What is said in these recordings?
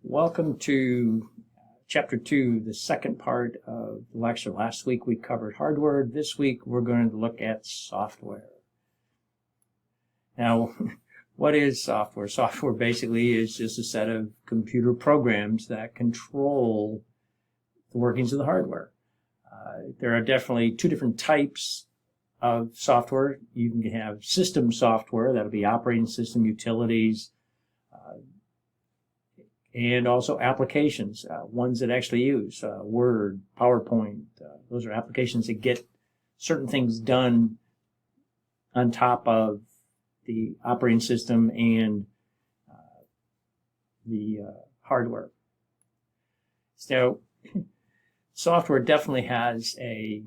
Welcome to Chapter 2, the second part of the lecture. Last week we covered hardware. This week we're going to look at software. Now, what is software? Software basically is just a set of computer programs that control the workings of the hardware. There are definitely two different types of software. You can have system software, that'll be operating system, utilities, and also applications, ones that actually use Word, PowerPoint. Those are applications that get certain things done on top of the operating system and the hardware. So software definitely has a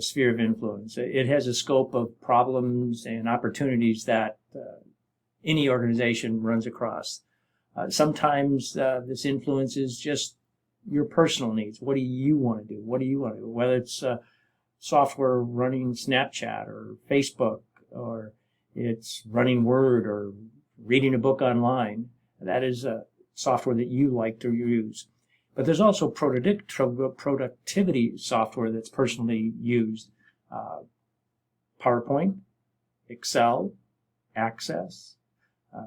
sphere of influence. It has a scope of problems and opportunities that any organization runs across. Sometimes this influence is just your personal needs. What do you want to do? What do you want to do? Whether it's software running Snapchat or Facebook, or it's running Word or reading a book online, that is software that you like to use. But there's also productivity software that's personally used. PowerPoint, Excel, Access.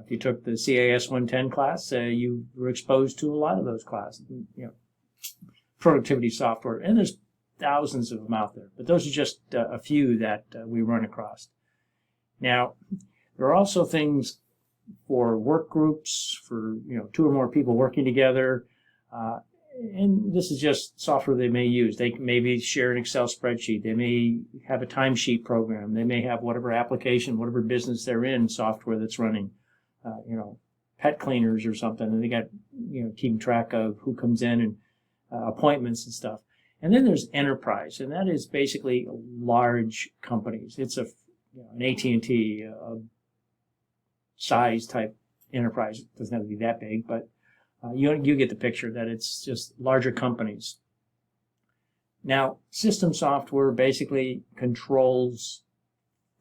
If you took the CTS115 class, you were exposed to a lot of those classes, productivity software. And there's thousands of them out there. But those are just a few that we run across. Now, there are also things for work groups, for two or more people working together. And this is just software they may use. They maybe share an Excel spreadsheet. They may have a timesheet program. They may have whatever application, whatever business they're in, software that's running. Pet cleaners or something, and they got, keeping track of who comes in and appointments and stuff. And then there's enterprise, and that is basically large companies. It's an AT&T, size type enterprise. It doesn't have to be that big, but you get the picture that it's just larger companies. Now, system software basically controls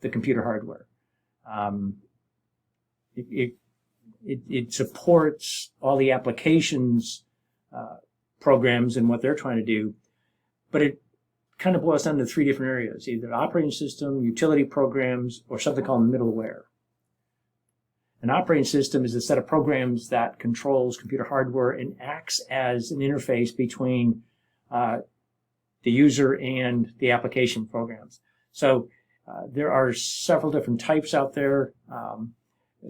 the computer hardware. It supports all the applications, programs, and what they're trying to do, but it kind of boils down to three different areas: either operating system, utility programs, or something called middleware. An operating system is a set of programs that controls computer hardware and acts as an interface between the user and the application programs. So there are several different types out there.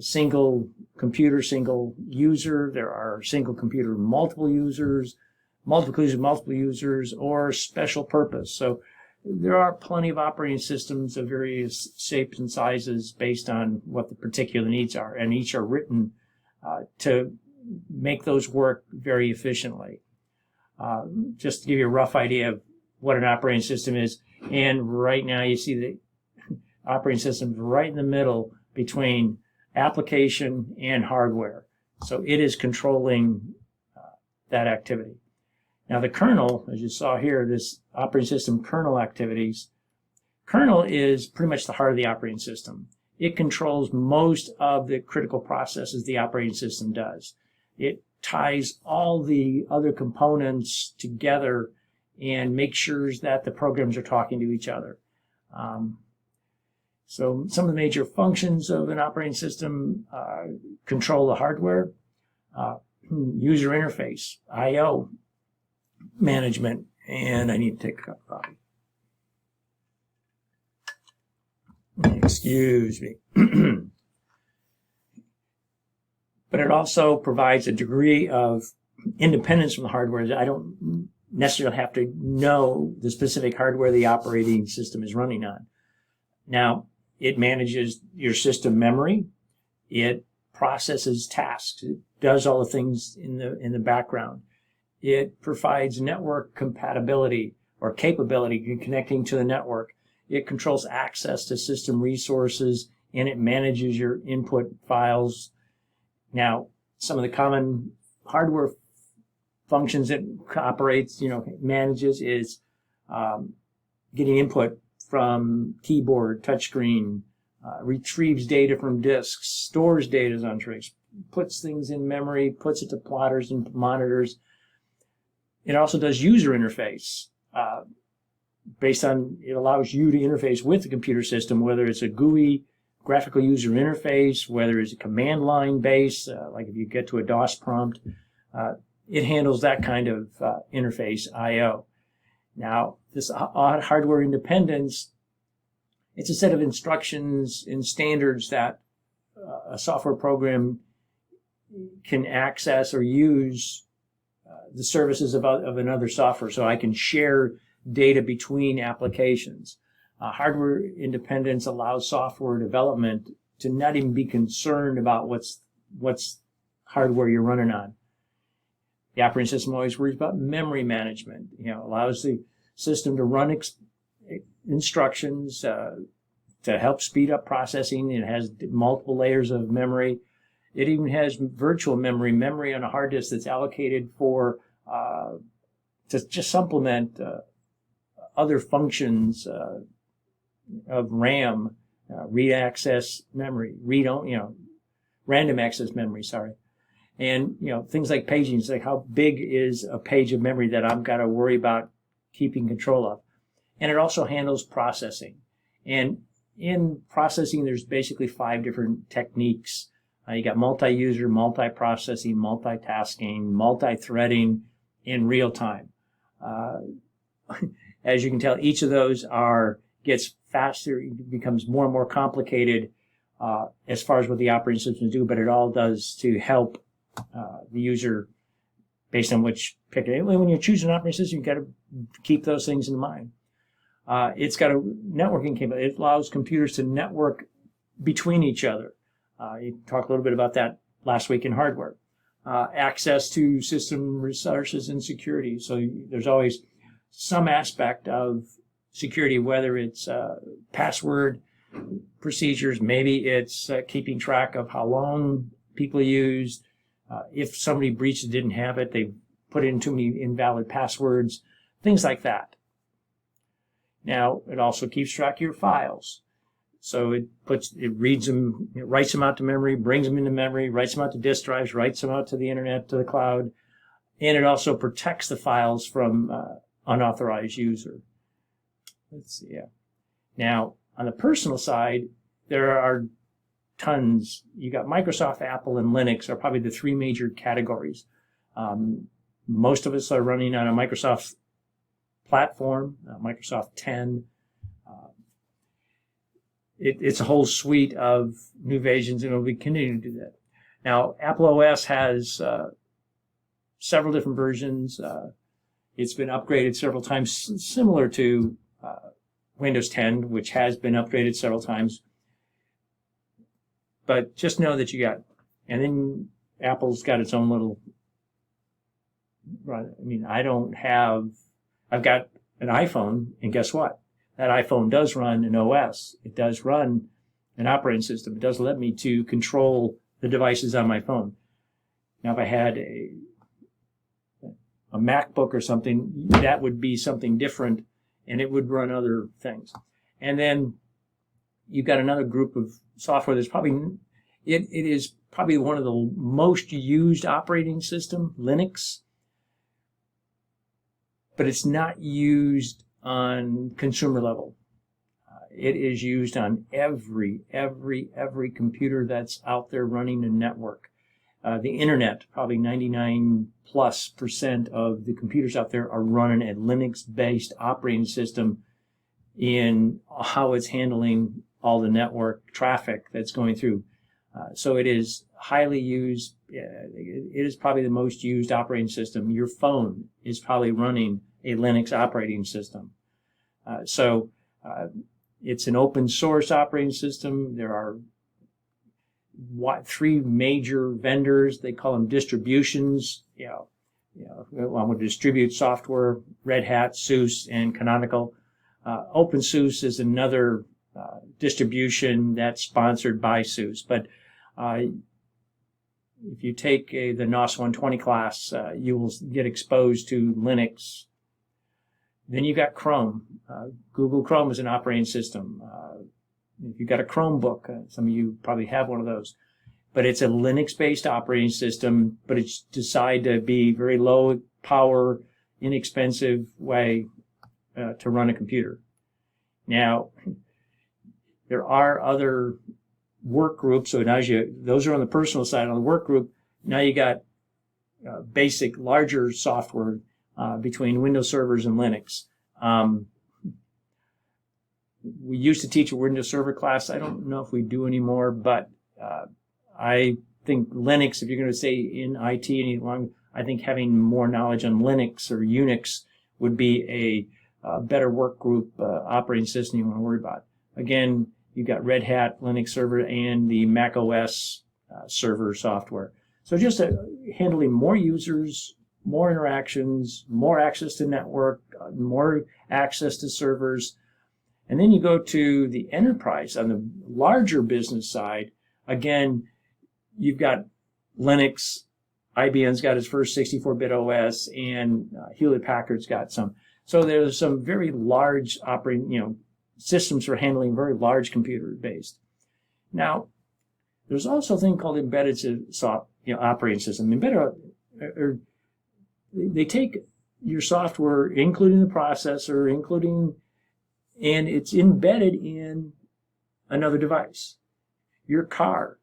Single computer, single user. There are single computer, multiple users, multiple users, or special purpose. So there are plenty of operating systems of various shapes and sizes based on what the particular needs are, and each are written to make those work very efficiently. Just to give you a rough idea of what an operating system is, and right now you see the operating system right in the middle between application and hardware. So it is controlling that activity. Now the kernel, as you saw here, this operating system kernel activities, kernel is pretty much the heart of the operating system. It controls most of the critical processes the operating system does. It ties all the other components together and makes sure that the programs are talking to each other. So some of the major functions of an operating system control the hardware, user interface, I/O management, and I need to take a cup of coffee. Excuse me. But it also provides a degree of independence from the hardware. I don't necessarily have to know the specific hardware the operating system is running on. Now, it manages your system memory. It processes tasks. It does all the things in the background. It provides network compatibility or capability in connecting to the network. It controls access to system resources, and it manages your input files. Now, some of the common hardware functions it operates, manages is getting input from keyboard, touchscreen, retrieves data from disks, stores data on puts things in memory, puts it to plotters and monitors. It also does user interface. Based on, it allows you to interface with the computer system, whether it's a GUI, graphical user interface, whether it's a command line base, like if you get to a DOS prompt, it handles that kind of interface I/O. Now, this odd hardware independence, it's a set of instructions and standards that a software program can access or use the services of another software. So I can share data between applications. Hardware independence allows software development to not even be concerned about what's hardware you're running on. The operating system always worries about memory management. Allows the system to run instructions to help speed up processing. It has multiple layers of memory. It even has virtual memory on a hard disk that's allocated for to just supplement other functions of RAM, read access memory, random access memory. And things like paging. It's like, how big is a page of memory that I've got to worry about keeping control of? And it also handles processing. And in processing, there's basically 5 different techniques. You got multi-user, multi-processing, multitasking, multi-threading in real time. As you can tell, each of those gets faster, it becomes more and more complicated as far as what the operating systems do, but it all does to help the user based on which pick it. When you choose an operating system, you've got to keep those things in mind. It's got a networking capability. It allows computers to network between each other. You talked a little bit about that last week in hardware. Access to system resources and security. So there's always some aspect of security, whether it's password procedures, maybe it's keeping track of how long people used. If somebody breached and didn't have it, they put in too many invalid passwords, things like that. Now, it also keeps track of your files. So it reads them, it writes them out to memory, brings them into memory, writes them out to disk drives, writes them out to the internet, to the cloud, and it also protects the files from unauthorized user. Let's see. Yeah. Now, on the personal side, there are tons. You got Microsoft, Apple, and Linux are probably the 3 major categories. Most of us are running on a Microsoft platform, Microsoft 10. It's a whole suite of new versions, and it'll be continuing to do that. Now, Apple OS has several different versions. It's been upgraded several times, similar to Windows 10, which has been upgraded several times. But just know that and then Apple's got its own little, I've got an iPhone, and guess what? That iPhone does run an OS. It does run an operating system. It does let me to control the devices on my phone. Now, if I had a MacBook or something, that would be something different, and it would run other things. And then you've got another group of software that's it is probably one of the most used operating system, Linux, but it's not used on consumer level. It is used on every computer that's out there running a network. The internet, probably 99+% of the computers out there are running a Linux-based operating system in how it's handling all the network traffic that's going through. So it is highly used. It is probably the most used operating system. Your phone is probably running a Linux operating system. It's an open source operating system. There are 3 major vendors. They call them distributions. I'm going to distribute software: Red Hat, SUSE, and Canonical. OpenSUSE is another distribution that's sponsored by SUSE. But if you take the CTS115 class, you will get exposed to Linux. Then you've got Chrome. Google Chrome is an operating system. If you've got a Chromebook, some of you probably have one of those. but it's a Linux-based operating system, but it's designed to be very low power, inexpensive way to run a computer. Now, there are other work groups. So now those are on the personal side. On the work group, now you got basic, larger software between Windows servers and Linux. We used to teach a Windows Server class. I don't know if we do anymore, but I think Linux, if you're going to stay in IT any longer, I think having more knowledge on Linux or Unix would be a better work group operating system you want to worry about. Again, you've got Red Hat, Linux server, and the Mac OS server software. So just handling more users, more interactions, more access to network, more access to servers. And then you go to the enterprise on the larger business side. Again, you've got Linux. IBM's got its first 64-bit OS, and Hewlett-Packard's got some. So there's some very large operating, systems for handling very large computer-based. Now, there's also a thing called embedded operating system. They take your software, including the processor, and it's embedded in another device. Your car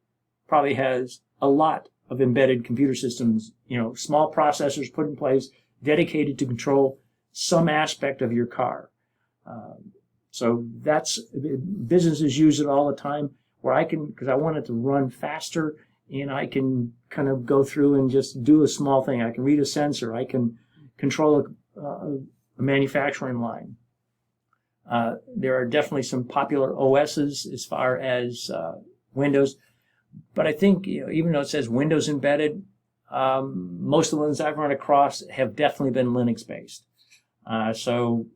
probably has a lot of embedded computer systems, small processors put in place, dedicated to control some aspect of your car. So businesses use it all the time, where because I want it to run faster, and I can kind of go through and just do a small thing. I can read a sensor. I can control a manufacturing line. There are definitely some popular OSs as far as Windows, but I think even though it says Windows embedded, most of the ones I've run across have definitely been Linux-based. So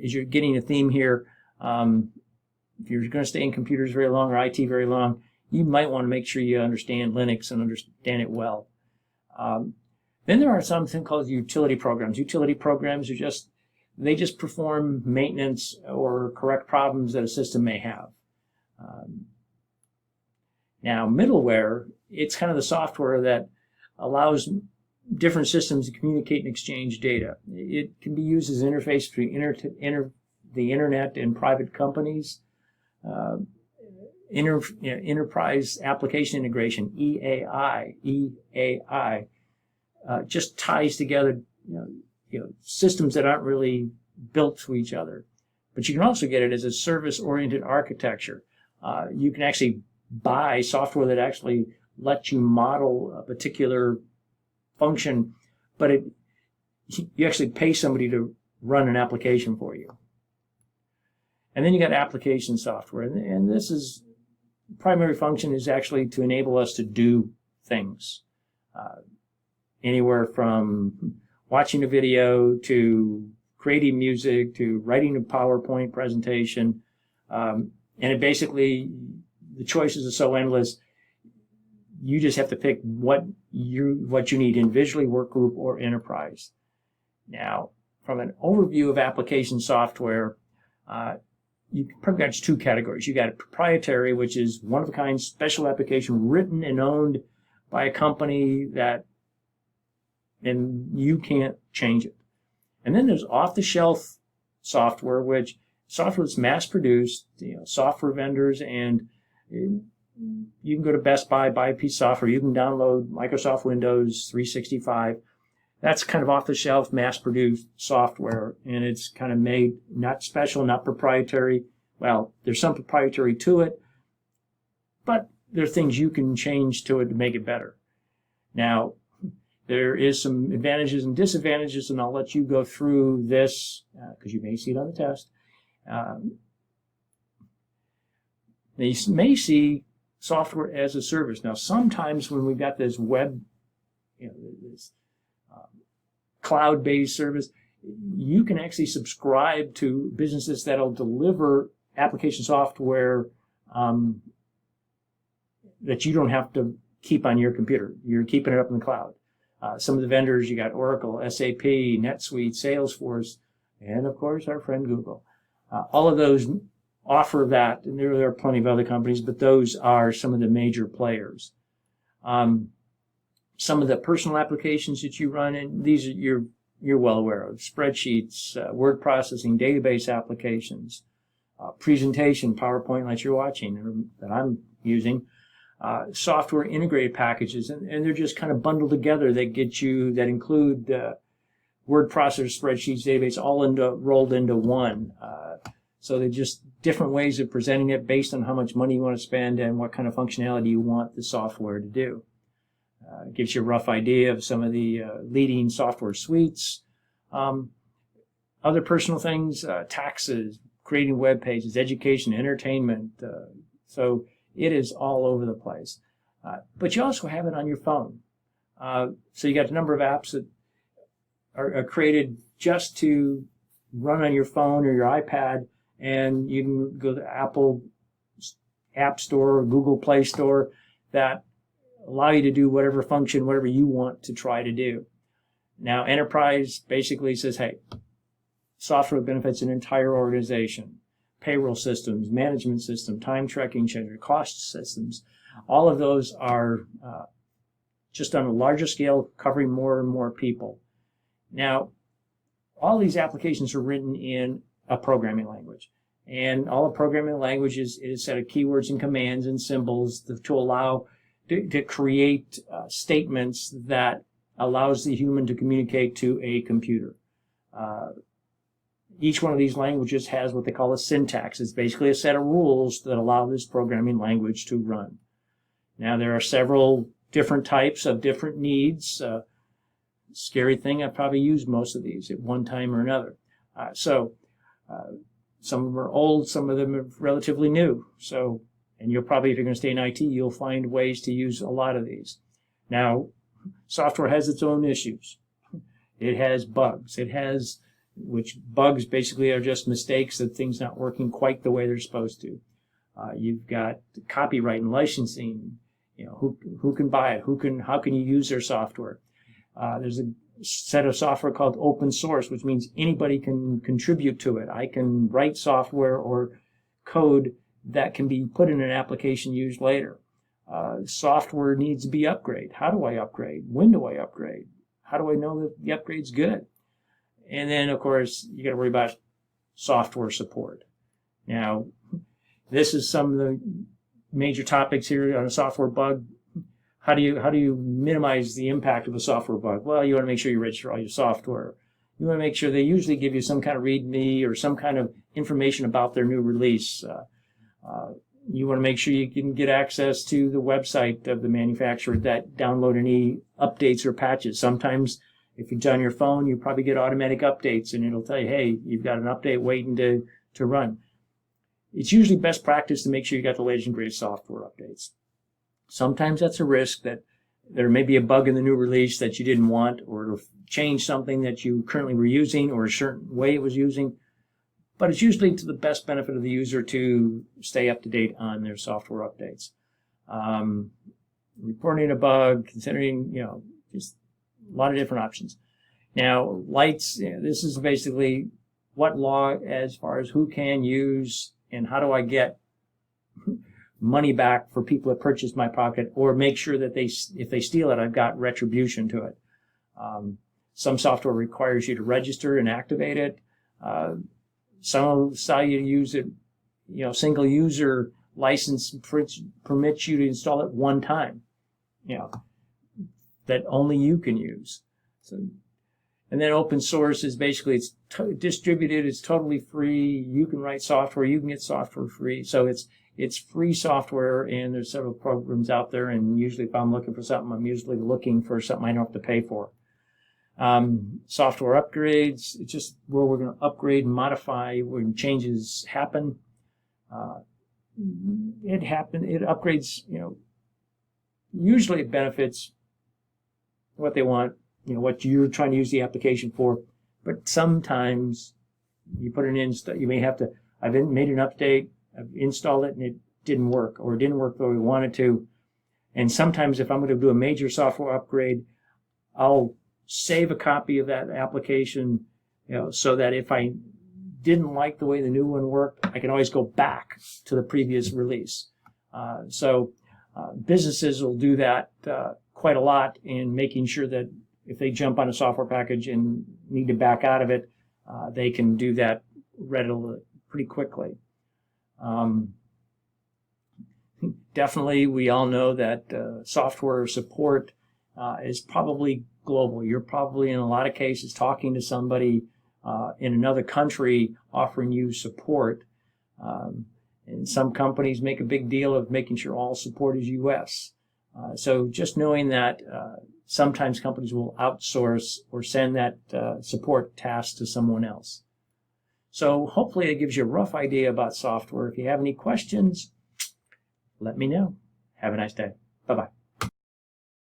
as you're getting a theme here, if you're going to stay in computers very long or IT very long, you might want to make sure you understand Linux and understand it well. Then there are something called utility programs. Utility programs are they just perform maintenance or correct problems that a system may have. Now, middleware, it's kind of the software that allows different systems to communicate and exchange data. It can be used as an interface between the internet and private companies. Enterprise application integration, EAI, just ties together systems that aren't really built to each other. But you can also get it as a service-oriented architecture. You can actually buy software that actually lets you model a particular function, but you actually pay somebody to run an application for you. And then you got application software, and this is primary function is actually to enable us to do things, anywhere from watching a video to creating music to writing a PowerPoint presentation, and it basically the choices are so endless. You just have to pick what you need individually, work group, or enterprise. Now, from an overview of application software, you pretty much two categories. You got proprietary, which is one-of-a-kind special application written and owned by a company and you can't change it. And then there's off-the-shelf software, which software that's mass-produced, software vendors, and you can go to Best Buy, buy a piece of software. You can download Microsoft Windows 365. That's kind of off-the-shelf, mass-produced software, and it's kind of made not special, not proprietary. Well, there's some proprietary to it, but there are things you can change to it to make it better. Now, there is some advantages and disadvantages, and I'll let you go through this because you may see it on the test. They may see software as a service. Now, sometimes when we've got this web, this cloud-based service, you can actually subscribe to businesses that'll deliver application software that you don't have to keep on your computer. You're keeping it up in the cloud. Some of the vendors, you got Oracle, SAP, NetSuite, Salesforce, and of course our friend Google. All of those offer that, and there are plenty of other companies, but those are some of the major players. Some of the personal applications that you run, and these are you're well aware of: spreadsheets, word processing, database applications, presentation, PowerPoint like you're watching that I'm using, software integrated packages, and they're just kind of bundled together that include word processor, spreadsheets, database, all rolled into one. So they're just different ways of presenting it based on how much money you want to spend and what kind of functionality you want the software to do. It gives you a rough idea of some of the leading software suites. Other personal things, taxes, creating web pages, education, entertainment. So it is all over the place. But you also have it on your phone. So you got a number of apps that are created just to run on your phone or your iPad, and you can go to Apple App Store or Google Play Store that allow you to do whatever function, whatever you want to try to do. Now, enterprise basically says, hey, software benefits an entire organization. Payroll systems, management system, time tracking, scheduler, cost systems. All of those are just on a larger scale, covering more and more people. Now, all these applications are written in a programming language. And all a programming language is a set of keywords and commands and symbols to allow to create statements that allows the human to communicate to a computer. Each one of these languages has what they call a syntax. It's basically a set of rules that allow this programming language to run. Now, there are several different types of different needs. Scary thing, I've probably used most of these at one time or another. Some of them are old, some of them are relatively new. And you'll probably, if you're going to stay in IT, you'll find ways to use a lot of these. Now, software has its own issues. It has bugs. Which bugs basically are just mistakes of things not working quite the way they're supposed to. You've got copyright and licensing. Who can buy it? How can you use their software? There's a set of software called open source, which means anybody can contribute to it. I can write software or code that can be put in an application used later. Software needs to be upgraded. How do I upgrade? When do I upgrade? How do I know that the upgrade's good? And then, of course, you got to worry about software support. Now, this is some of the major topics here on a software bug. How do you minimize the impact of a software bug? Well, you want to make sure you register all your software. You want to make sure they usually give you some kind of README or some kind of information about their new release. You want to make sure you can get access to the website of the manufacturer that download any updates or patches. Sometimes, if it's on your phone, you probably get automatic updates, and it'll tell you, hey, you've got an update waiting to run. It's usually best practice to make sure you got the latest and greatest software updates. Sometimes that's a risk that there may be a bug in the new release that you didn't want, or it'll change something that you currently were using or a certain way it was using. But it's usually to the best benefit of the user to stay up to date on their software updates. Reporting a bug, considering, just a lot of different options. Now, lights, this is basically what law as far as who can use and how do I get money back for people that purchased my product, or make sure that if they steal it, I've got retribution to it. Some software requires you to register and activate it. Some allow you to use it, single user license permits you to install it one time, that only you can use. And then open source is basically it's distributed, it's totally free. You can write software, you can get software free. So it's free software, and there's several programs out there. And usually, if I'm looking for something, I'm usually looking for something I don't have to pay for. Software upgrades, it's just where we're going to upgrade and modify when changes happen. It upgrades, usually it benefits what they want, what you're trying to use the application for. But sometimes you put you may have to, I've made an update, I've installed it, and it didn't work, or it didn't work the way we wanted to. And sometimes if I'm going to do a major software upgrade, I'll save a copy of that application, so that if I didn't like the way the new one worked, I can always go back to the previous release. So businesses will do that quite a lot in making sure that if they jump on a software package and need to back out of it, they can do that readily, pretty quickly. Definitely, we all know that software support is probably global. You're probably, in a lot of cases, talking to somebody in another country offering you support. And some companies make a big deal of making sure all support is U.S. So just knowing that sometimes companies will outsource or send that support task to someone else. So hopefully it gives you a rough idea about software. If you have any questions, let me know. Have a nice day. Bye-bye.